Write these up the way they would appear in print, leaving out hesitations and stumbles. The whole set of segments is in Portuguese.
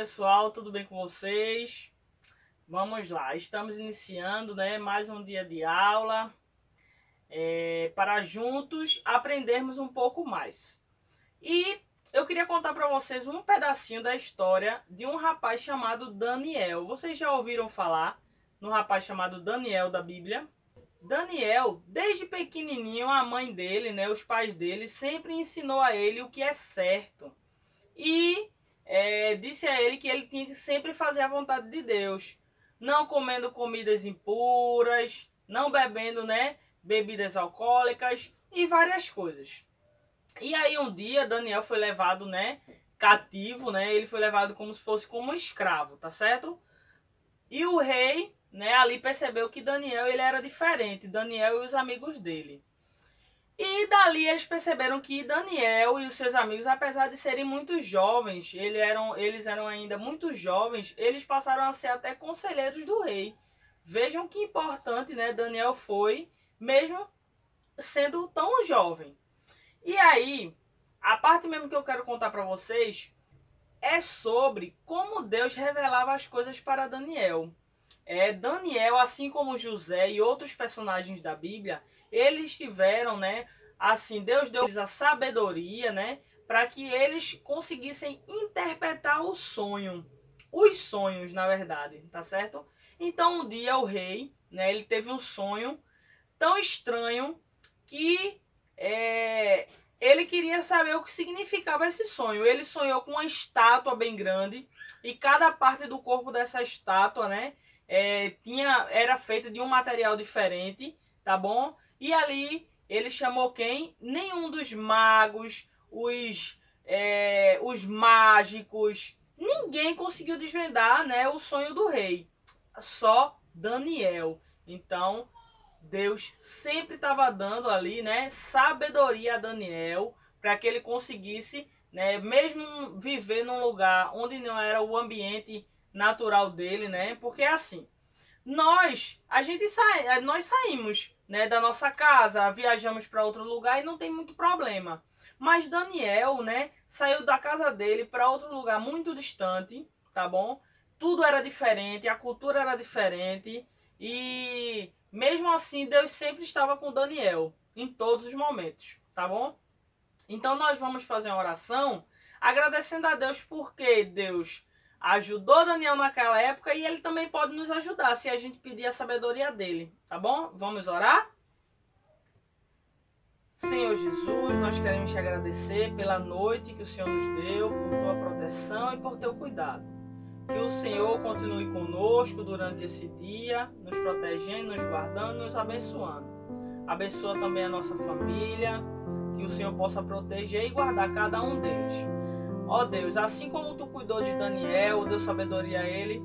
pessoal, tudo bem com vocês? Vamos lá, estamos iniciando, né, mais um dia de aula para juntos aprendermos um pouco mais. E eu queria contar para vocês um pedacinho da história de um rapaz chamado Daniel. Vocês já ouviram falar no rapaz chamado Daniel da Bíblia? Daniel, desde pequenininho, a mãe dele, né, os pais dele, sempre ensinou a ele o que é certo. E disse a ele que ele tinha que sempre fazer a vontade de Deus. Não comendo comidas impuras, não bebendo, né, bebidas alcoólicas e várias coisas. E aí um dia Daniel foi levado, né, cativo, né, ele foi levado como se fosse como um escravo, tá certo? E o rei, né, ali percebeu que Daniel ele era diferente, Daniel e os amigos dele. E dali eles perceberam que Daniel e os seus amigos, apesar de serem muito jovens, eles eram ainda muito jovens, eles passaram a ser até conselheiros do rei. Vejam que importante, né, Daniel foi, mesmo sendo tão jovem. E aí, a parte mesmo que eu quero contar para vocês é sobre como Deus revelava as coisas para Daniel. Daniel, assim como José e outros personagens da Bíblia, eles tiveram, né, assim, Deus deu-lhes a sabedoria, né, para que eles conseguissem interpretar o sonho, os sonhos, na verdade, tá certo? Então, um dia o rei, né, ele teve um sonho tão estranho que ele queria saber o que significava esse sonho. Ele sonhou com uma estátua bem grande e cada parte do corpo dessa estátua, né, era feita de um material diferente, tá bom? E ali ele chamou quem? Nenhum dos magos, os mágicos, ninguém conseguiu desvendar, né, o sonho do rei. Só Daniel. Então Deus sempre estava dando ali, né, sabedoria a Daniel para que ele conseguisse, né, mesmo viver num lugar onde não era o ambiente natural dele, né? Porque assim, nós saímos, né, da nossa casa, viajamos para outro lugar e não tem muito problema. Mas Daniel, né, saiu da casa dele para outro lugar muito distante, tá bom? Tudo era diferente, a cultura era diferente e mesmo assim Deus sempre estava com Daniel em todos os momentos, tá bom? Então nós vamos fazer uma oração agradecendo a Deus porque Deus ajudou Daniel naquela época e ele também pode nos ajudar se a gente pedir a sabedoria dele, tá bom? Vamos orar? Senhor Jesus, nós queremos te agradecer pela noite que o Senhor nos deu, por tua proteção e por teu cuidado. Que o Senhor continue conosco durante esse dia, nos protegendo, nos guardando, nos abençoando. Abençoa também a nossa família, que o Senhor possa proteger e guardar cada um deles. Ó Deus, assim como tu cuidou de Daniel, deu sabedoria a ele,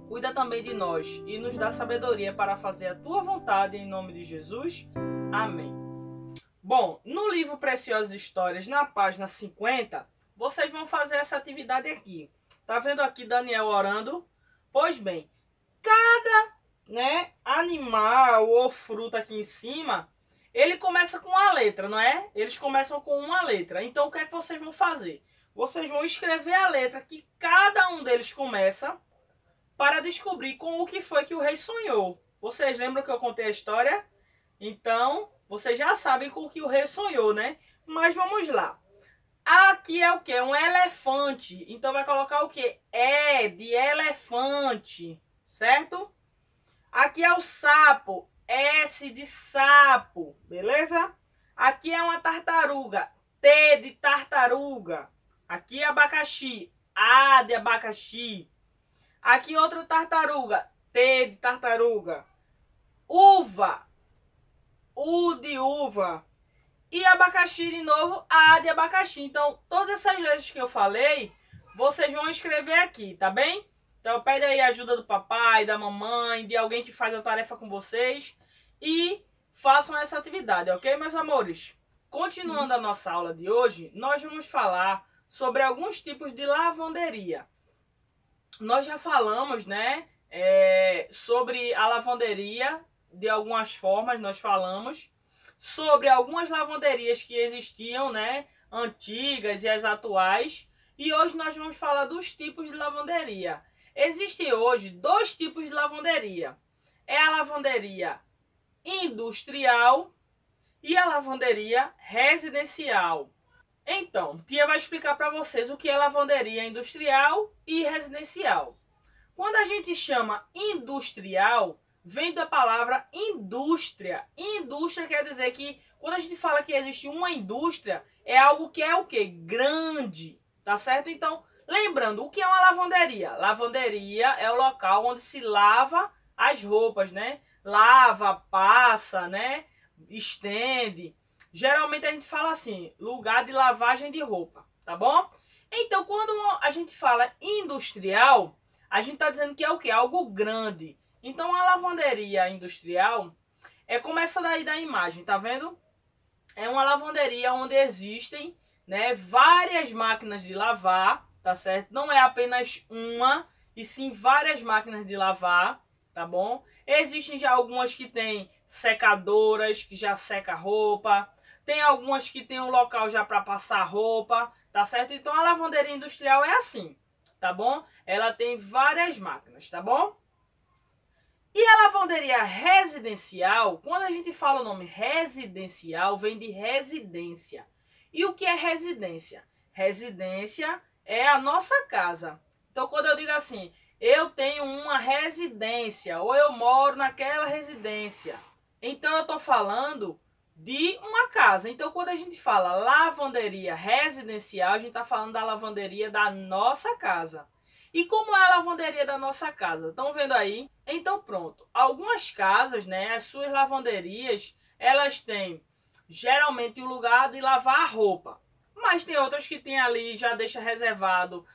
cuida também de nós e nos dá sabedoria para fazer a tua vontade em nome de Jesus. Amém. Bom, no livro Preciosas Histórias, na página 50, vocês vão fazer essa atividade aqui. Tá vendo aqui Daniel orando? Pois bem, cada, né, animal ou fruta aqui em cima, ele começa com uma letra, não é? Eles começam com uma letra. Então o que é que vocês vão fazer? Vocês vão escrever a letra que cada um deles começa para descobrir com o que foi que o rei sonhou. Vocês lembram que eu contei a história? Então, vocês já sabem com o que o rei sonhou, né? Mas vamos lá. Aqui é o que? Um elefante. Então vai colocar o que? De elefante, certo? Aqui é o sapo. S de sapo, beleza? Aqui é uma tartaruga. T de tartaruga. Aqui é abacaxi. A de abacaxi. Aqui outra tartaruga. T de tartaruga. Uva. U de uva. E abacaxi de novo, A de abacaxi. Então, todas essas letras que eu falei, vocês vão escrever aqui, tá bem? Então, pede aí a ajuda do papai, da mamãe, de alguém que faz a tarefa com vocês. E façam essa atividade, ok, meus amores? Continuando a nossa aula de hoje, nós vamos falar sobre alguns tipos de lavanderia. Nós já falamos, né, sobre a lavanderia, de algumas formas nós falamos. Sobre algumas lavanderias que existiam, né, antigas e as atuais. E hoje nós vamos falar dos tipos de lavanderia. Existem hoje dois tipos de lavanderia. É a lavanderia industrial e a lavanderia residencial. Então, tia vai explicar para vocês o que é lavanderia industrial e residencial. Quando a gente chama industrial, vem da palavra indústria. Indústria quer dizer que quando a gente fala que existe uma indústria, é algo que é o quê? Grande, tá certo? Então, lembrando, o que é uma lavanderia? Lavanderia é o local onde se lava as roupas, né? Lava, passa, né? Estende. Geralmente a gente fala assim, lugar de lavagem de roupa, tá bom? Então, quando a gente fala industrial, a gente está dizendo que é o quê? Algo grande. Então, a lavanderia industrial é como essa daí da imagem, tá vendo? É uma lavanderia onde existem, né, várias máquinas de lavar, tá certo? Não é apenas uma, e sim várias máquinas de lavar, tá bom? Existem já algumas que tem secadoras, que já seca roupa. Tem algumas que tem um local já para passar roupa, tá certo? Então, a lavanderia industrial é assim, tá bom? Ela tem várias máquinas, tá bom? E a lavanderia residencial, quando a gente fala o nome residencial, vem de residência. E o que é residência? Residência é a nossa casa. Então, quando eu digo assim, eu tenho uma residência, ou eu moro naquela residência, então eu estou falando de uma casa. Então, quando a gente fala lavanderia residencial, a gente está falando da lavanderia da nossa casa. E como é a lavanderia da nossa casa? Estão vendo aí? Então, pronto. Algumas casas, né, as suas lavanderias, elas têm geralmente o lugar de lavar a roupa. Mas tem outras que tem ali, já deixa reservado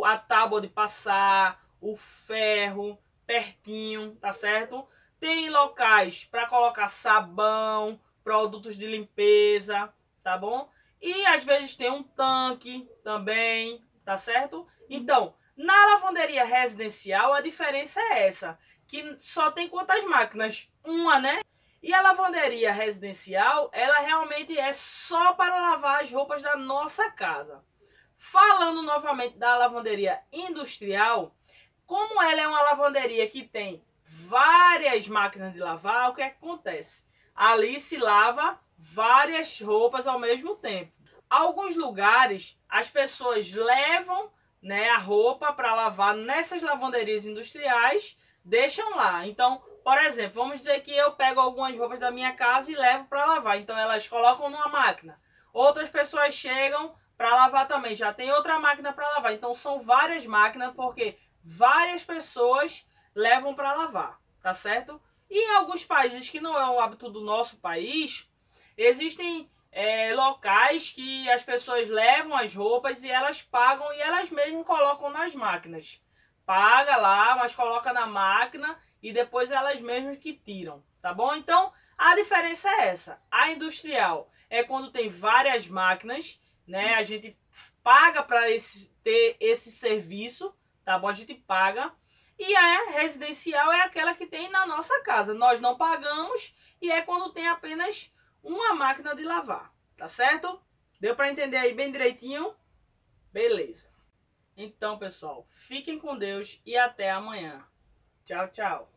a tábua de passar, o ferro pertinho, tá certo? Tem locais para colocar sabão, produtos de limpeza, tá bom? E às vezes tem um tanque também, tá certo? Então, na lavanderia residencial a diferença é essa, que só tem quantas máquinas? Uma, né? E a lavanderia residencial, ela realmente é só para lavar as roupas da nossa casa. Falando novamente da lavanderia industrial, como ela é uma lavanderia que tem várias máquinas de lavar, o que acontece? Ali se lava várias roupas ao mesmo tempo. Alguns lugares as pessoas levam, né, a roupa para lavar nessas lavanderias industriais, deixam lá. Então, por exemplo, vamos dizer que eu pego algumas roupas da minha casa e levo para lavar. Então elas colocam numa máquina. Outras pessoas chegam para lavar também, já tem outra máquina para lavar. Então são várias máquinas porque várias pessoas levam para lavar, tá certo? E em alguns países que não é o hábito do nosso país, existem locais que as pessoas levam as roupas e elas pagam e elas mesmas colocam nas máquinas. Paga lá, mas coloca na máquina e depois elas mesmas que tiram, tá bom? Então, a diferença é essa. A industrial é quando tem várias máquinas, né? A gente paga para ter esse serviço, tá bom? A gente paga. E a residencial é aquela que tem na nossa casa. Nós não pagamos e é quando tem apenas uma máquina de lavar, tá certo? Deu para entender aí bem direitinho? Beleza. Então, pessoal, fiquem com Deus e até amanhã. Tchau, tchau.